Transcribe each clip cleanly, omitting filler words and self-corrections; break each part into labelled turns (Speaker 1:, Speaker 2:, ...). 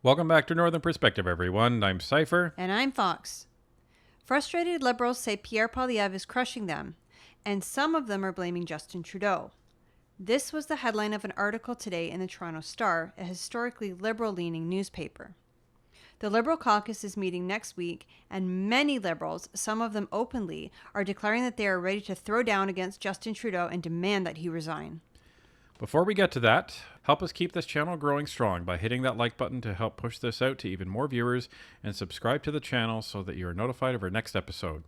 Speaker 1: Welcome back to Northern Perspective, everyone. I'm Cypher.
Speaker 2: And I'm Fox. Frustrated Liberals say Pierre Poilievre is crushing them, and some of them are blaming Justin Trudeau. This was the headline of an article today in the Toronto Star, a historically Liberal-leaning newspaper. The Liberal caucus is meeting next week, and many Liberals, some of them openly, are declaring that they are ready to throw down against Justin Trudeau and demand that he resign.
Speaker 1: Before we get to that, help us keep this channel growing strong by hitting that like button to help push this out to even more viewers, and subscribe to the channel so that you are notified of our next episode.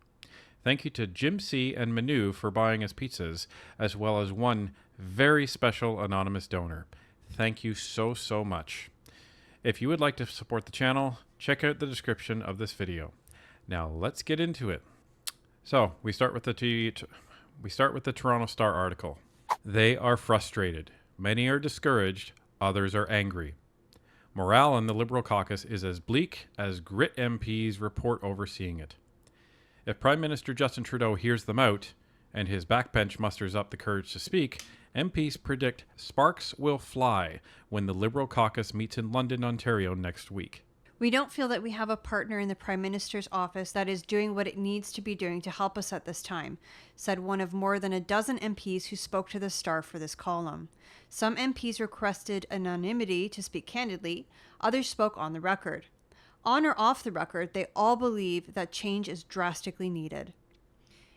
Speaker 1: Thank you to Jim C. and Manu for buying us pizzas, as well as one very special anonymous donor. Thank you so much. If you would like to support the channel, check out the description of this video. Now let's get into it. So we start with the Toronto Star article. They are frustrated. Many are discouraged. Others are angry. Morale in the Liberal caucus is as bleak as Grit MPs report overseeing it. If Prime Minister Justin Trudeau hears them out, and his backbench musters up the courage to speak, MPs predict sparks will fly when the Liberal caucus meets in London, Ontario next week.
Speaker 2: We don't feel that we have a partner in the Prime Minister's office that is doing what it needs to be doing to help us at this time, said one of more than a dozen MPs who spoke to the Star for this column. Some MPs requested anonymity to speak candidly, others spoke on the record. On or off the record, they all believe that change is drastically needed.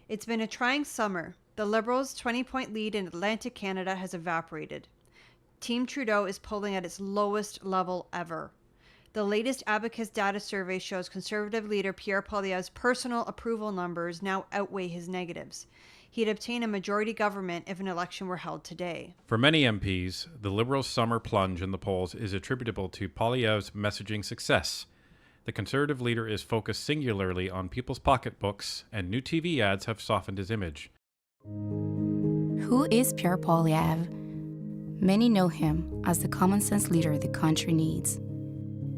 Speaker 2: It's been a trying summer. The Liberals' 20-point lead in Atlantic Canada has evaporated. Team Trudeau is polling at its lowest level ever. The latest Abacus data survey shows Conservative leader Pierre Poilievre's personal approval numbers now outweigh his negatives. He'd obtain a majority government if an election were held today.
Speaker 1: For many MPs, the Liberals' summer plunge in the polls is attributable to Poilievre's messaging success. The Conservative leader is focused singularly on people's pocketbooks, and new TV ads have softened his image.
Speaker 3: Who is Pierre Poilievre? Many know him as the common-sense leader the country needs.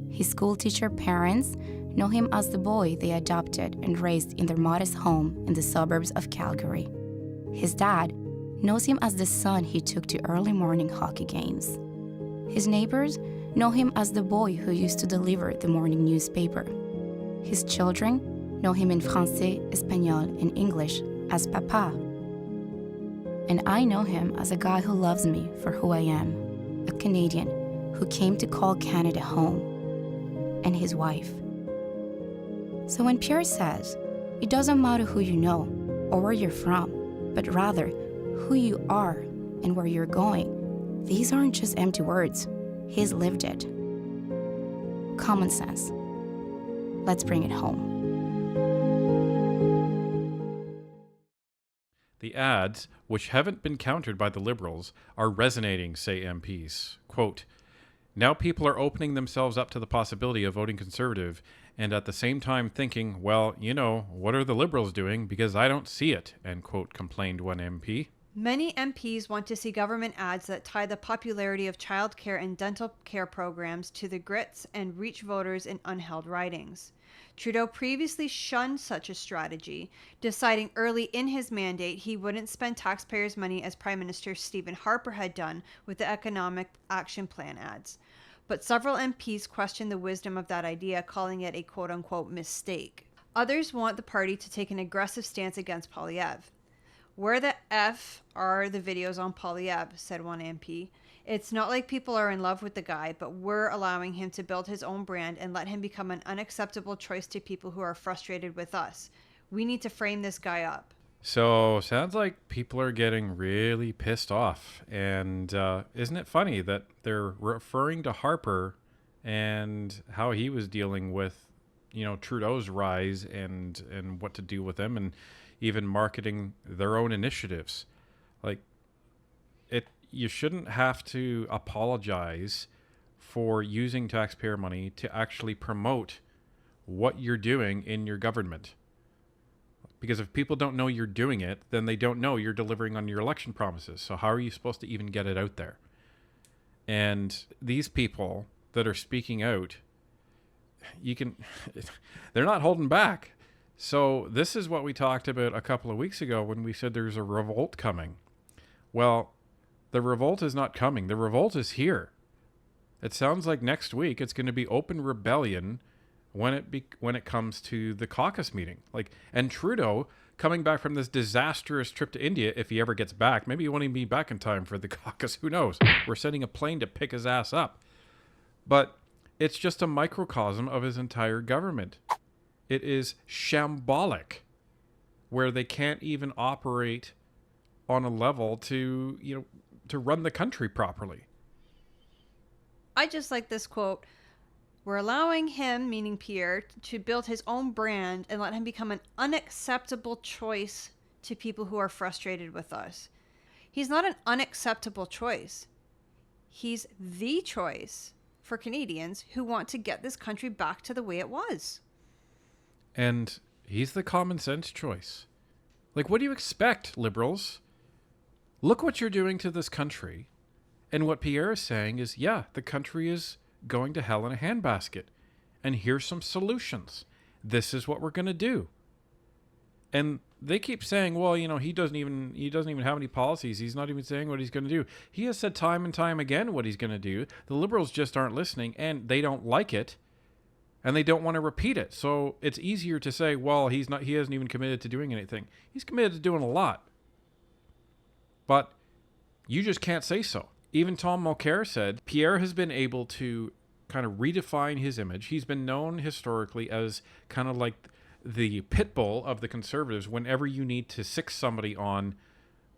Speaker 3: His schoolteacher parents know him as the boy they adopted and raised in their modest home in the suburbs of Calgary. His dad knows him as the son he took to early morning hockey games. His neighbors know him as the boy who used to deliver the morning newspaper. His children know him in Francais, Espanol, and English as Papa. And I know him as a guy who loves me for who I am, a Canadian who came to call Canada home, and his wife. So when Pierre says, it doesn't matter who you know or where you're from, but rather who you are and where you're going, these aren't just empty words. He's lived it. Common sense. Let's bring it home.
Speaker 1: The ads, which haven't been countered by the Liberals, are resonating, say MPs. Quote, now people are opening themselves up to the possibility of voting Conservative, and at the same time thinking, well, what are the Liberals doing? Because I don't see it, end quote, complained one MP.
Speaker 2: Many MPs want to see government ads that tie the popularity of childcare and dental care programs to the grits and reach voters in unheld ridings. Trudeau previously shunned such a strategy, deciding early in his mandate he wouldn't spend taxpayers' money as Prime Minister Stephen Harper had done with the Economic Action Plan ads. But several MPs questioned the wisdom of that idea, calling it a quote-unquote mistake. Others want the party to take an aggressive stance against Poilievre. Where the F are the videos on Poilievre, said one MP. It's not like people are in love with the guy, but we're allowing him to build his own brand and let him become an unacceptable choice to people who are frustrated with us. We need to frame this guy up.
Speaker 1: So, sounds like people are getting really pissed off. And isn't it funny that they're referring to Harper and how he was dealing with, Trudeau's rise and what to do with him, and even marketing their own initiatives. You shouldn't have to apologize for using taxpayer money to actually promote what you're doing in your government. Because if people don't know you're doing it, then they don't know you're delivering on your election promises. So how are you supposed to even get it out there? And these people that are speaking out, they're not holding back. So this is what we talked about a couple of weeks ago when we said there's a revolt coming. Well, the revolt is not coming. The revolt is here. It sounds like next week it's going to be open rebellion when it comes to the caucus meeting. And Trudeau coming back from this disastrous trip to India, if he ever gets back, maybe he won't even be back in time for the caucus. Who knows? We're sending a plane to pick his ass up. But it's just a microcosm of his entire government. It is shambolic, where they can't even operate on a level to run the country properly.
Speaker 2: I just like this quote. We're allowing him, meaning Pierre, to build his own brand and let him become an unacceptable choice to people who are frustrated with us. He's not an unacceptable choice. He's the choice for Canadians who want to get this country back to the way it was.
Speaker 1: And he's the common sense choice. What do you expect, Liberals? Look what you're doing to this country. And what Pierre is saying is, yeah, the country is going to hell in a handbasket. And here's some solutions. This is what we're going to do. And they keep saying, well, he doesn't even have any policies. He's not even saying what he's going to do. He has said time and time again what he's going to do. The Liberals just aren't listening, and they don't like it. And they don't want to repeat it. So it's easier to say, well, he hasn't even committed to doing anything. He's committed to doing a lot. But you just can't say so. Even Tom Mulcair said Pierre has been able to kind of redefine his image. He's been known historically as kind of like the pit bull of the Conservatives whenever you need to sick somebody on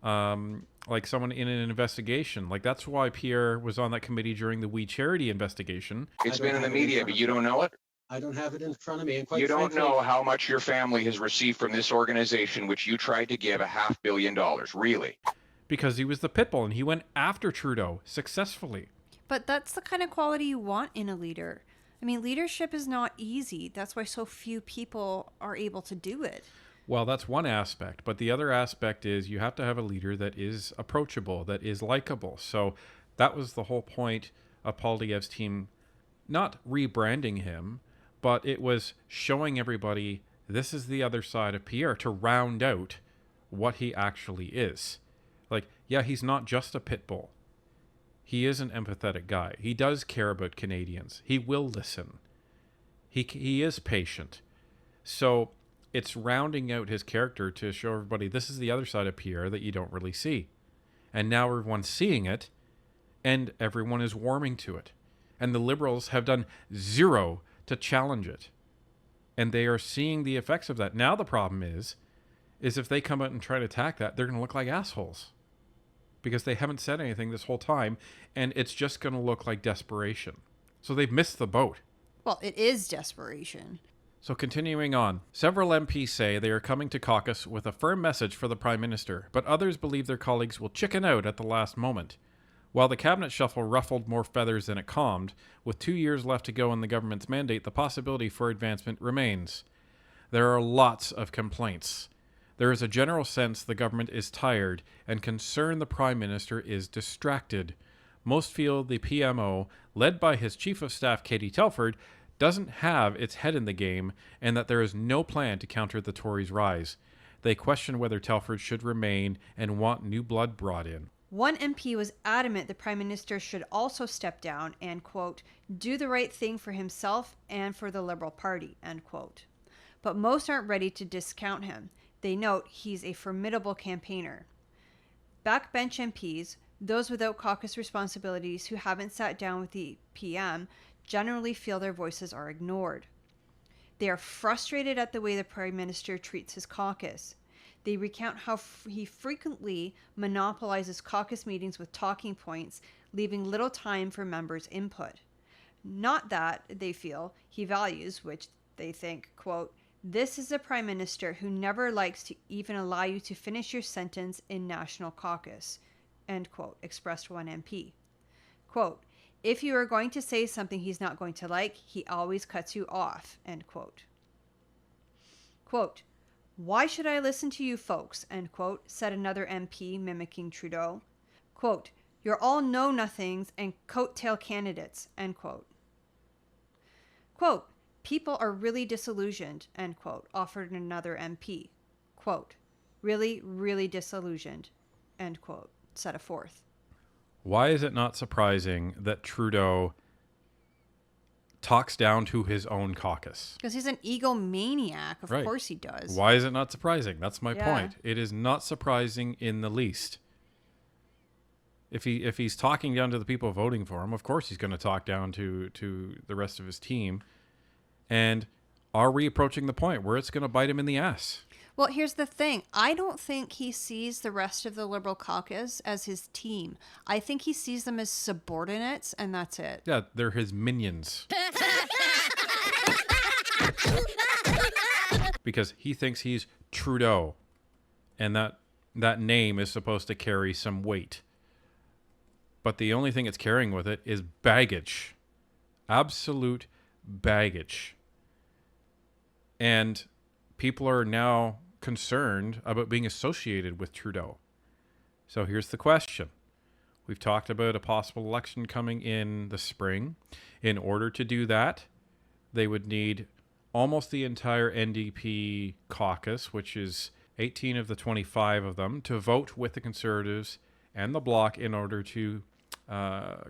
Speaker 1: someone in an investigation. That's why Pierre was on that committee during the We Charity investigation.
Speaker 4: It's been in the media, but you don't know it?
Speaker 5: I don't have it in front of me. And
Speaker 4: you don't know how much your family has received from this organization, which you tried to give $500 million, really.
Speaker 1: Because he was the pit bull and he went after Trudeau successfully.
Speaker 2: But that's the kind of quality you want in a leader. I mean, leadership is not easy. That's why so few people are able to do it.
Speaker 1: Well, that's one aspect. But the other aspect is you have to have a leader that is approachable, that is likable. So that was the whole point of Poilievre's team not rebranding him, but it was showing everybody this is the other side of Pierre to round out what he actually is. Yeah, he's not just a pit bull. He is an empathetic guy. He does care about Canadians. He will listen. He is patient. So it's rounding out his character to show everybody this is the other side of Pierre that you don't really see. And now everyone's seeing it, and everyone is warming to it. And the Liberals have done zero to challenge it. And they are seeing the effects of that. Now the problem is if they come out and try to attack that, they're going to look like assholes. Because they haven't said anything this whole time, and it's just going to look like desperation. So they've missed the boat.
Speaker 2: Well, it is desperation.
Speaker 1: So continuing on, several MPs say they are coming to caucus with a firm message for the Prime Minister, but others believe their colleagues will chicken out at the last moment. While the cabinet shuffle ruffled more feathers than it calmed, with 2 years left to go in the government's mandate, the possibility for advancement remains. There are lots of complaints. There is a general sense the government is tired and concerned the Prime Minister is distracted. Most feel the PMO, led by his Chief of Staff Katie Telford, doesn't have its head in the game and that there is no plan to counter the Tories' rise. They question whether Telford should remain and want new blood brought in.
Speaker 2: One MP was adamant the Prime Minister should also step down and, quote, do the right thing for himself and for the Liberal Party, end quote. But most aren't ready to discount him. They note he's a formidable campaigner. Backbench MPs, those without caucus responsibilities who haven't sat down with the PM, generally feel their voices are ignored. They are frustrated at the way the Prime Minister treats his caucus. They recount how he frequently monopolizes caucus meetings with talking points, leaving little time for members' input. Not that, they feel, he values, which they think, quote, this is a Prime Minister who never likes to even allow you to finish your sentence in National Caucus, end quote, expressed one MP. Quote, if you are going to say something he's not going to like, he always cuts you off, end quote. Quote, why should I listen to you folks, end quote, said another MP mimicking Trudeau. Quote, you're all know-nothings and coattail candidates, end quote. Quote, people are really disillusioned, end quote, offered another MP. Quote, really, really disillusioned, end quote, said a fourth.
Speaker 1: Why is it not surprising that Trudeau talks down to his own caucus.
Speaker 2: Because he's an egomaniac. Of
Speaker 1: Right.
Speaker 2: course he does.
Speaker 1: Why is it not surprising? That's my
Speaker 2: Yeah.
Speaker 1: point. It is not surprising in the least. If he's talking down to the people voting for him, of course he's going to talk down to the rest of his team. And are we approaching the point where it's going to bite him in the ass?
Speaker 2: Well, here's the thing. I don't think he sees the rest of the Liberal caucus as his team. I think he sees them as subordinates, and that's it.
Speaker 1: Yeah, they're his minions. Because he thinks he's Trudeau, and that name is supposed to carry some weight. But the only thing it's carrying with it is baggage. Absolute baggage. And people are now concerned about being associated with Trudeau. So here's the question. We've talked about a possible election coming in the spring. In order to do that, they would need almost the entire NDP caucus, which is 18 of the 25 of them, to vote with the Conservatives and the Bloc in order to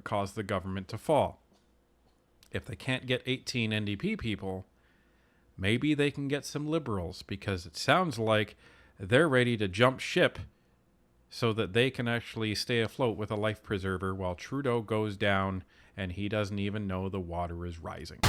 Speaker 1: cause the government to fall. If they can't get 18 NDP people, maybe they can get some Liberals, because it sounds like they're ready to jump ship so that they can actually stay afloat with a life preserver while Trudeau goes down and he doesn't even know the water is rising.